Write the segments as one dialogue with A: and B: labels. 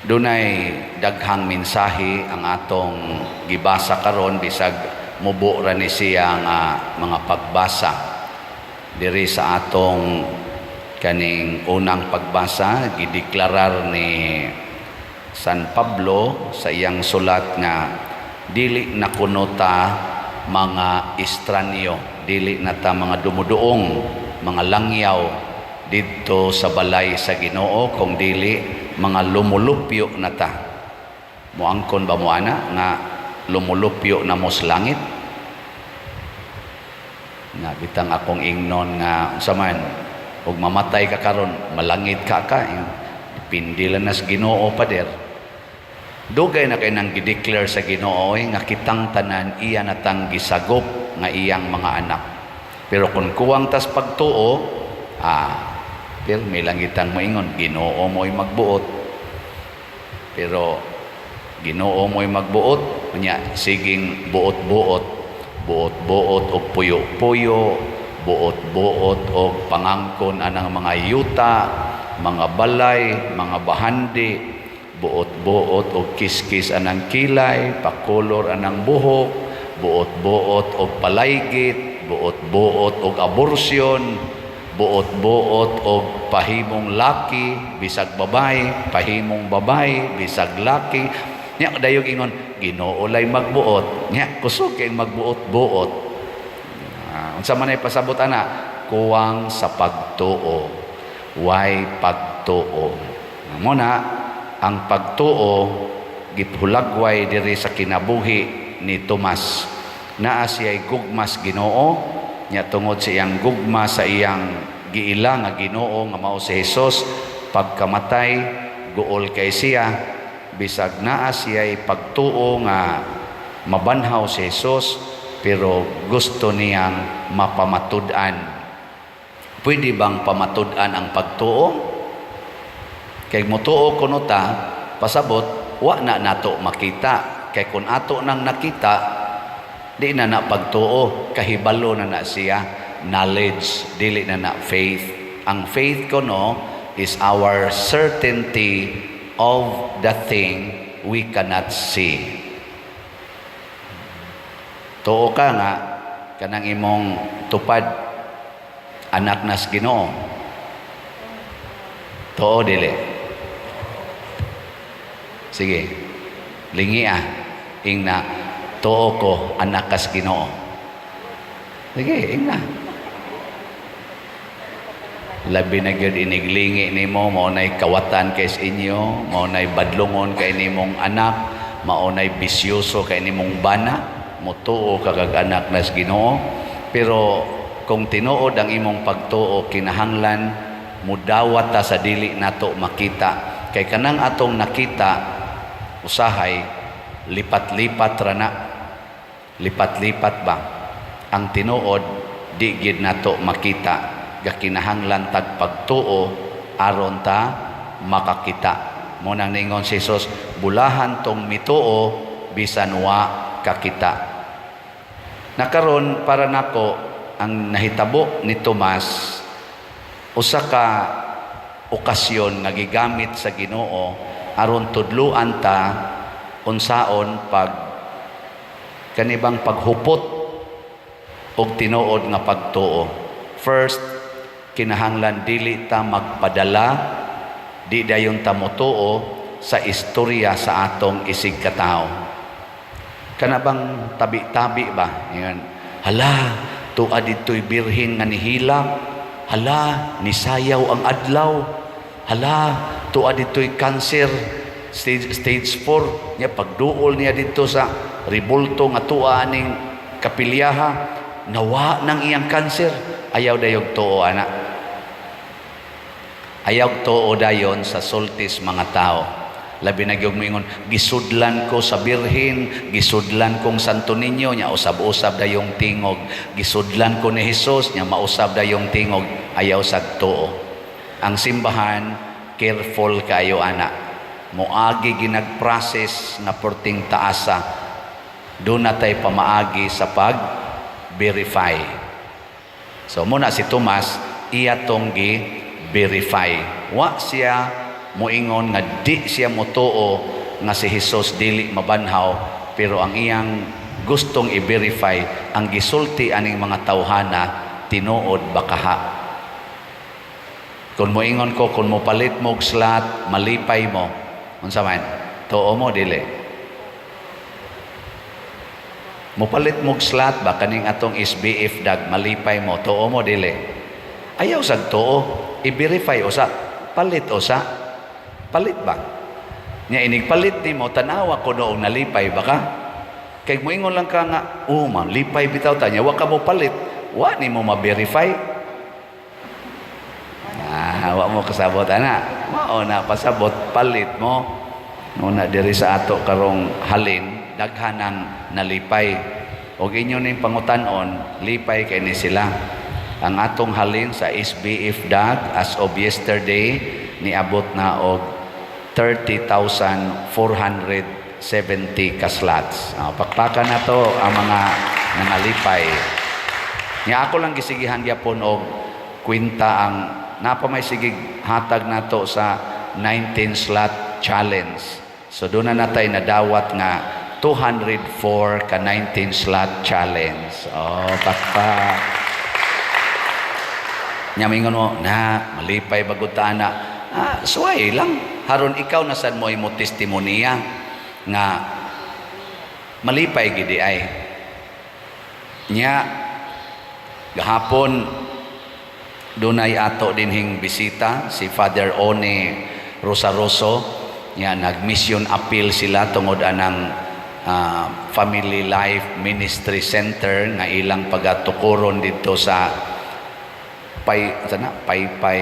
A: dunay daghang mensahe ang atong gibasa karon bisag mubo ra ni siya nga mga pagbasa diri sa atong kaning unang pagbasa. Gideklarar ni San Pablo sa iyang sulat nga dili na kuno ta mga estranyo, dili na ta mga dumuduong, mga langyaw dito sa balay sa Ginoo, kung dili mga lumulupyo na ta. Muangkon ba mo ana nga lumulupyo na mo sa langit? Na bitang akong ingnon nga unsa man ug mamatay ka karon malangit ka depende lang na sa Ginoo pa der. Dugay na kay nang gideclare sa Ginoo nga kitang tanan iya natang gisagop nga iyang mga anak. Pero kung kuwang tas pagtuo, pero may langitang moingon Ginoo mo'y magbuot. Pero Ginoo mo'y magbuot, unya siging buot-buot, buot-buot og puyo-puyo, buot-buot og pangangkon anang mga yuta, mga balay, mga bahandi, buot-buot og kiskis anang kilay, pakolor anang buhok, buot-buot og palaygit, buot-buot og abortion, buot-buot og pahimong laki bisag babay, pahimong babay bisag laki. Nya dayog ingon Ginoo lay magbuot, nya kusog kay magbuot-buot. Unsa man ay pasabot ana? Kuwang sa pagtuo, way pagtuo. Mo na ang pagtuo gipulagway diri sa kinabuhi ni Tomas. Naa siya'y gugmas Ginoo, nya tungod sa iyang gugma sa iyang giila nga Ginoo nga mao si Hesus, pagkamatay guol kay siya, bisag naa siya'y pagtuo nga mabanhaw si Hesus, pero gusto niyang mapamatud-an. Pwede bang pamatud-an ang pagtuo? Kay mutuo kuno ta, pasabot wa na nato makita. Kay kun ato nang nakita, di na na pagtuo, kahibalo na na siya, knowledge, dili na na faith. Ang faith kuno is our certainty of the thing we cannot see. Tuo ka nga kanang imong tupad anak nas Ginoo. Tuo dili. Sige. Lingi ingna tuo ko anak kas Ginoo. Sige, ingna. Labi na gyud iniglingi nimo, mao nay kawatan kay sa inyo, mao nay badlongon kay nimong anak, mao nay bisyoso kay nimong bana. Mutuo kagag anak nas Ginoo. Pero kung tinuod ang imong pagtuo, kinahanglan mudawat ta sa dili nato makita. Kay kanang atong nakita usahay lipat-lipat ra na. Lipat-lipat ba? Ang tinuod di gid nato makita. Gakinahanglan tag pagtuo aron ta makakita. Mo nang ningon si Jesus, bulahan tong mituo bisan wa kakita. Nakaron para nako ang nahitabo ni Tomas, usa ka okasyon nga gigamit sa Ginoo aron tudluan ta unsaon pag kanibang paghupot og tinuod nga pagtuo. First, kinahanglan dili ta magpadala, di dayon ta motuo sa istorya sa atong isig katao. Kanabang tabi-tabi ba? Yan. Hala, tuwa dito'y birhin nga nihilak. Hala, nisayaw ang adlaw. Hala, tuwa dito'y cancer, stage 4. Nya, pagduol niya dito sa ribulto nga tuwa ning kapilyaha, nawa ng iyang cancer. Ayaw dayog tuo, anak. Ayaw tuo dayon sa sultis mga tao. Labi na gyud moingon, gisudlan ko sa birhin, gisudlan kong Santo Niño, nya usab-usab dayong tingog. Gisudlan ko ni Hesus, nya mausab dayong tingog. Ayaw sa tuo. Ang simbahan, careful kayo anak. Moagi ginag-process na porting taasa. Doon na tayo pamaagi sa pag-verify. So muna si Tomas, iya tong gi-verify. Wa siya moingon nga di siya motuo nga si Hesus dili mabanhaw, pero ang iyang gustong i-verify ang gisulti aning mga tawhana tinuod bakaha. Kung moingon ko, kung mo palit mo og slot, malipay mo, unsa man, tuo mo dili. Mupalit mo og slot ba kaning atong SBF dag, malipay mo, tuo mo dili. Ayaw sag tuo, i-verify usa, palit usa, palit ba? Nya inig palit nimo, tanawa ko noong nalipay baka. Kay moingon lang ka nga, man, lipay bitaw tanya, wa ka mo palit, wa nimo ma-verify. Wa mo kasabot ana. Mao na pasabot palit mo. Una diri sa ato karong halin daghanang nalipay. Og inyo ning pangutan-on, lipay kay ni sila. Ang atong halin sa SBF dag as of yesterday niabot na og 30,470 ka slots. Pakpakan na to ang mga nangalipay. Nya ako lang gisigihan gyapon og kwenta ang napamay sigig hatag nato sa 19 slot challenge. So doon na natay nadawat nga 204 ka 19 slot challenge. Pakpa. Nyamingon mo, malipay bagutaan na. Suway lang. Haron ikaw na sad mo imo testimonya nga malipay gidi ay. Nya gahapon dunay ato dinhing bisita si Father One Rosaroso. Nya nag-mission appeal sila tungod anang Family Life Ministry Center nga ilang pagatukuron dito sa Paypay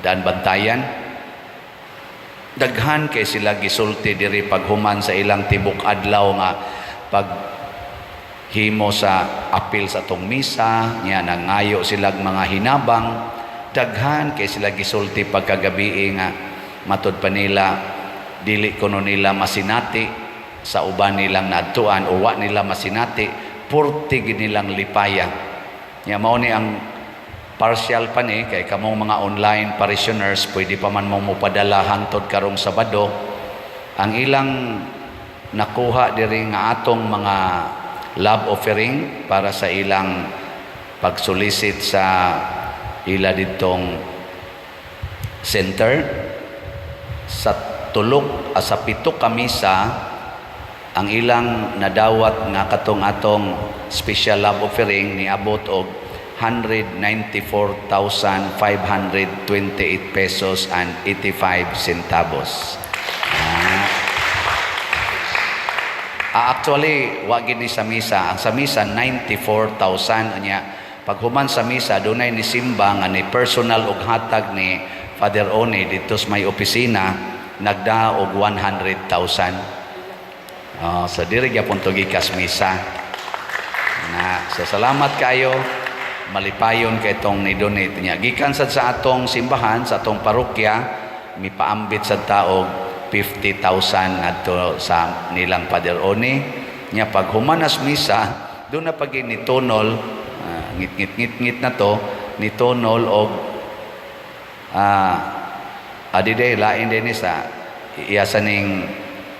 A: Daan Bantayan. Daghan kay sila gisulti diri paghuman sa ilang tibok adlaw nga pag himo sa apil sa tong misa, nya nangayo silang mga hinabang, daghan kay sila gisulti pagkagabi nga matud pa nila dili kuno nila masinati sa uban nilang naadtuan o wa nila masinati, purti gid nilang lipaya. Nya mao ni ang partial pa ni kay kamong mga online parishioners pwede pa man mo mopadala hangtod karong Sabado. Ang ilang nakuha diri nga atong mga love offering para sa ilang pagsolicit sa ila ditong center sa sa 7 ka misa. Ang ilang nadawat nga katong atong special love offering niabot og 194,528 pesos and 85 centavos. Actually, wag gid ni sa misa. Ang sa misa 94,000 nya. Paghuman sa misa dunay ni simba nga ni personal og hatag ni Father One dito sa may opisina nagda og 100,000. So diri gyapon to gikas misa. So salamat kayo. Malipayon kay tong ni-donate niya. Gikan sad sa atong simbahan, sa atong parokya, mipaambit sad taog 50,000 adto sa nilang Father One. Nya pag humanas misa, doon na pag nitonol, ngit na to, nitonol og adiday lain din sa iyasa ning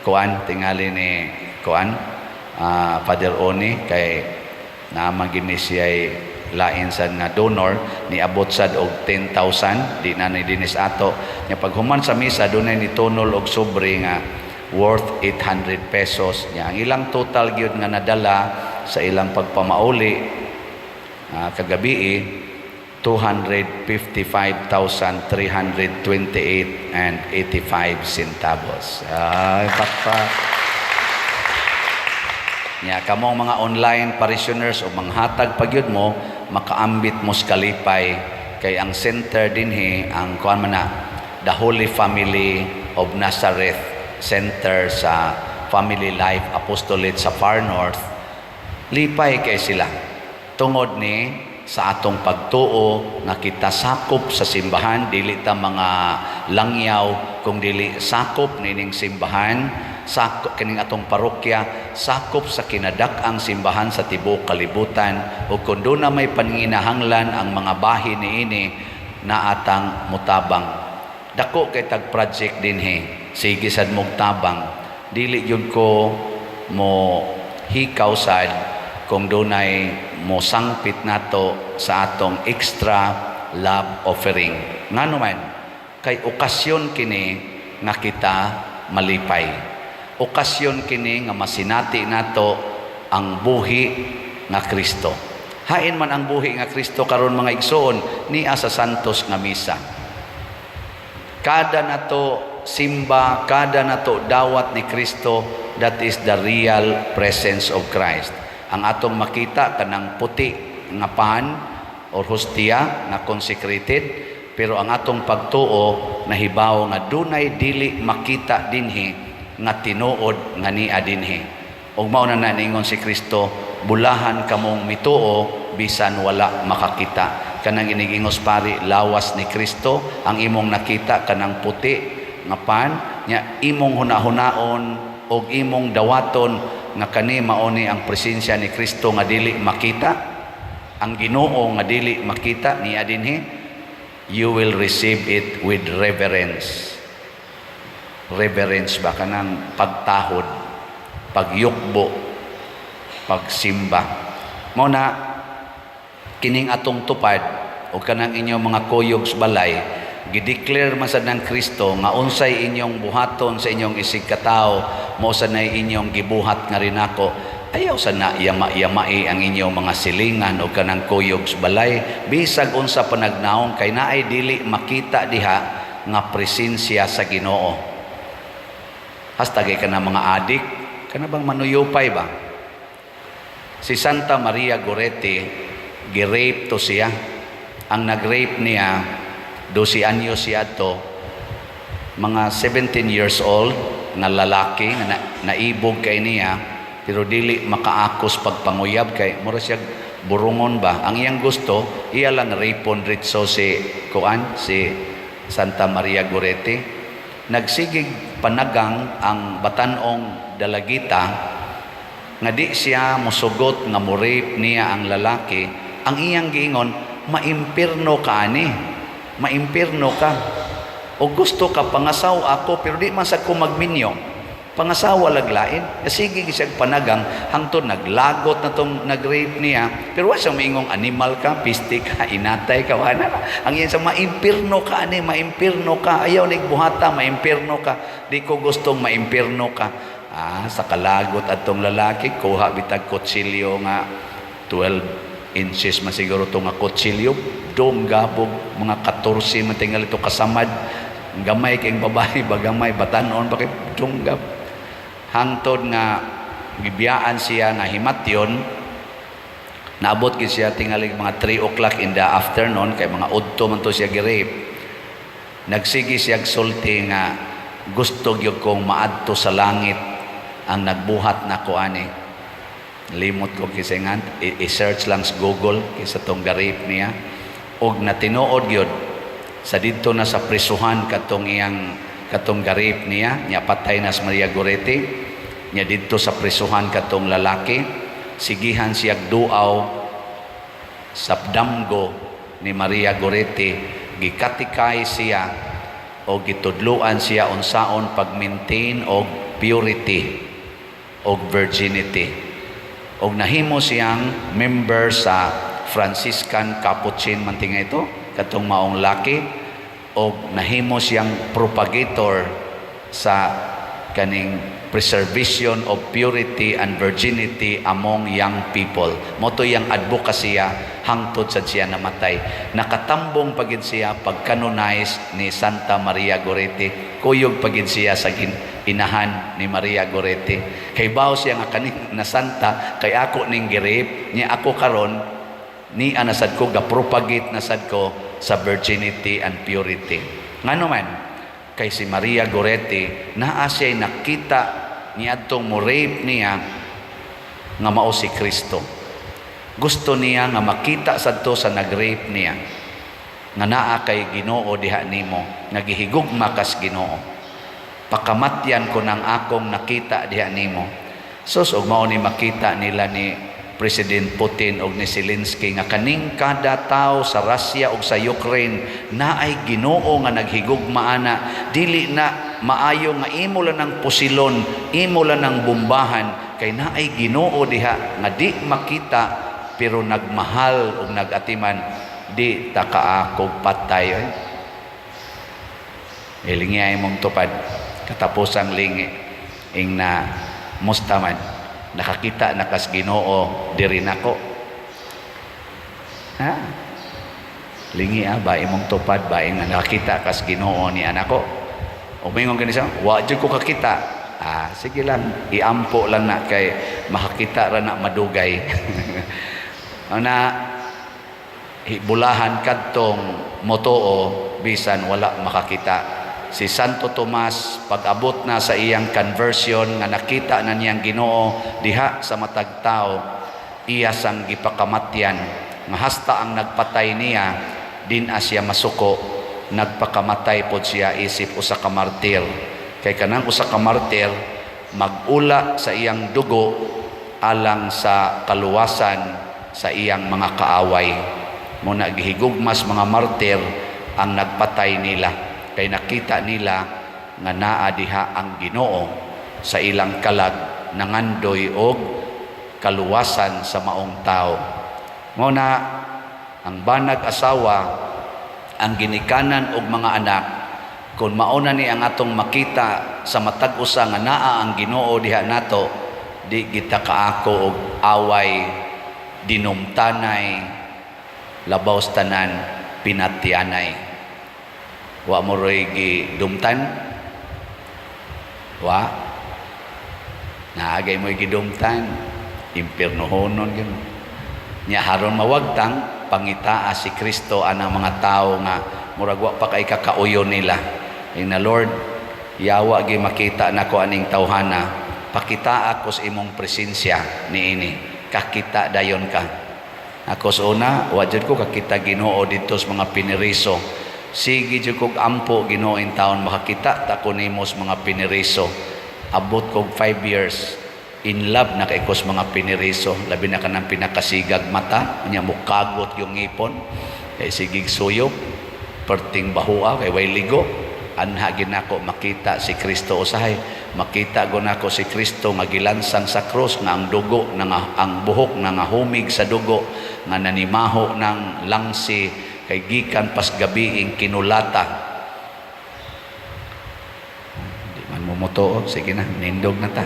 A: kuan tingali ni kuan Father One kay namagini siya lain sad nga donor ni abot sad og 10,000 di na ni dinis ato nya paghuman sa misa dunay ni tunol og sobre nga worth 800 pesos nya ang ilang total gyud nga nadala sa ilang pagpamauli kagabi 255,328 and 85 centavos. Nya kamong mga online parishioners o manghatag pagyud mo makaambit mo sa kalipay kay ang center dinhi ang kuan man na The Holy Family of Nazareth Center sa Family Life Apostolate sa Far North. Lipay kay sila tungod ni sa atong pagtuo nga kita sakop sa simbahan, dili ta mga langyaw kung dili sakop nining simbahan, sakop kining atong parokya, sakop sa kinadak-ang simbahan sa tibuok kalibutan, ug kun doon na may panginahanglan ang mga bahin niini na atang mutabang. dako kay tag project din he. Sige sad mog tabang. Dili yun ko mo hikaw sad kung dunay mo sangpit nato sa atong extra love offering. Ngano man kay okasyon kini nga kita malipay. Okasyon kini nga masinati nato ang buhi nga Kristo. Hain man ang buhi nga Kristo karon mga igsoon niya sa santos nga misa. Kada nato simba, kada nato dawat ni Kristo, that is the real presence of Christ. Ang atong makita kanang puti nga pan or hostia nga consecrated, pero ang atong pagtuo nahibaw nga dunay dili makita dinhi nga tinuod nga niya dinhi. Ug mao na ningon si Kristo, bulahan kamong mituo bisan wala makakita. Kanang inigingos pari lawas ni Kristo ang imong nakita kanang puti nga pan nya imong hunahunaon og imong dawaton nga kani mao ni ang presensya ni Kristo nga dili makita, ang Ginoo nga dili makita niya dinhi. You will receive it with reverence. Reverence ba kanang pagtahod, pagyukbo, pagsimba. Mao na kining atong tupad o kanang inyong mga kuyog sa balay, gideclare man sad ng Kristo nga unsay inyong buhaton sa inyong isig katao, mao sanay inyong gibuhat nga rin ako. Ayaw sana yama-yamai ang inyong mga silingan o kanang kuyog sa balay, bisag unsa panagnaong kay naay dili makita diha nga presensya sa Ginoo. Hastagay ka na mga adik, kana bang manuyupay ba? Si Santa Maria Goretti, gi-rape to siya. Ang nag-rape niya, 12 anyos siya to, mga 17 years old, na lalaki, na naibog kay niya, pero dili makaakos pagpanguyab kay mura siya burungon ba. Ang iyang gusto, iya lang rapon ritso si Santa Maria Goretti. Nagsigig panagang ang batanong dalagita nga di siya musugot nga mo-rape niya ang lalaki. Ang iyang giingon, maimpirno ka ani, maimpirno ka. O gusto ka pangasaw ako pero di man sa ko magminyo. Pangasawa laglain. Sige gisag panagang hangtod naglagot na tong nag-rape niya. Pero wa siyang maingong animal ka, piste ka, inatay ka, wala na. Ang yan sa maimpirno ka ani, maimpirno ka. Ayaw nigbuhata, maimpirno ka. Di ko gustong maimpirno ka. Sa kalagot at tong lalaki, kuha bitag kutsilyo nga 12 inches masiguro itong nga kutsilyo. Dong gabog, mga 14 matingal ito kasamad. Gamay kayong babae, bagamay, batanon, bakit dong gabog. Hangtod nga gibiyaan siya nga himatyon, naabot gid siya tingali mga 3 o'clock in the afternoon, kay mga udto man to siya gi-rape. Nagsigi siya sulti nga gusto gyud kong maadto sa langit ang nagbuhat na ko ani. Limot ko kisingan, i-search lang sa Google kisa tong ga-rape niya. Og natinuod gyud sa didto na sa prisuhan katong ga-rape niya, nya patay na si Maria Goretti. Nya didto sa prisuhan katong lalaki, sigihan siya duaw sa damgo ni Maria Goretti, gikatikay siya o gitudluan siya unsaon pag-maintain og purity og virginity. Og nahimo siyang member sa Franciscan Capuchin mantinga ito, katong maong laki, og nahimo siyang propagator sa kaning preservation of purity and virginity among young people. Moto yang advokasya hangtod sa siya namatay. Nakatambong pagid siya pag-canonize ni Santa Maria Goretti. Kuyog pagid siya sa inahan ni Maria Goretti. Kay bawo siya nga kaning na santa, kay ako ning gi-rape, niya ako karon ni anasad ko ga-propagate nasad ko sa virginity and purity. Ngano man kay si Maria Goretti naa siya nakita niadtong mo-rape niya nga mao si Kristo. Gusto niya nga makita sadto sa nag-rape niya nga naa kay Ginoo diha nimo, nagihigugma kas Ginoo. Pakamatyan ko nang akong nakita diha nimo. Sus og mao ni makita nila ni President Putin ug ni Zelensky nga kaning kada tawo sa Russia ug sa Ukraine naay Ginoo nga naghigugma ana, dili na maayo nga imo lang ng pusilon, imo lang ng bombahan, kay naay Ginoo diha nga di makita pero nagmahal ug nagatiman, di ta kaakog patay. Ilingi ay mong tupad katapusang lingi ing na mustaman nakakita na kas Ginoo diri nako. Ha? Lingi ba imong tupad ba ing nakakita kas Ginoo ni anako? O mingon kanisa, wa jud ko kakita. Sige lang, iampo lang na kay makakita ra na madugay. Na bulahan kadtong motoo bisan wala makakita. Si Santo Tomas pag-abot na sa iyang conversion nga nakita na niyang Ginoo diha sa matag tao, iya sang gipakamatyan nga hasta ang nagpatay niya din asya masuko, nagpakamatay pod siya isip usa ka martir. Kay kanang usa ka martir magula sa iyang dugo alang sa kaluwasan sa iyang mga kaaway. Muna gihigugmas mga martir ang nagpatay nila. Kay nakita nila nga naa diha ang Ginoo sa ilang kalag nangandoy og kaluwasan sa maong tao. Muna ang banag asawa ang ginikanan og mga anak, kung mauna ni ang atong makita sa matag usa nga naa ang Ginoo diha nato, di kita kaako og away, dinumtanay, labaws tanan, pinatyanay. Wa mo roy gidumtan? Wa? Naagay mo gidumtan? Impiernohonon yun. Nya haron mawagtang pangitaa si Kristo anang mga tao nga murag wa pa kay kakauyon nila. Na Lord, yawa gi makita nako aning tawhana, pakita ako sa imong presensya niini. Kakita dayon ka. Ako sa una, wa jud ko kakita Ginoo dito sa mga piniriso. Sige jud kog ampo Ginoo in taon makakita ta ko nimo sa mga piniriso. Abot kog 5 years in love na kay ko sa mga piniriso, labi na kanang pinakasigag mata, nya mukagot yung ngipon, kay sigig suyop, perting bahua kay way ligo. Anha ginako makita si Kristo usahay, makita go nako si Kristo nga gilansang sa krus nga ang dugo ang buhok nga humig sa dugo nga nanimaho ng langsi kay gikan pas gabi ing kinulata. Di man mo moto, sige na, nindog na ta.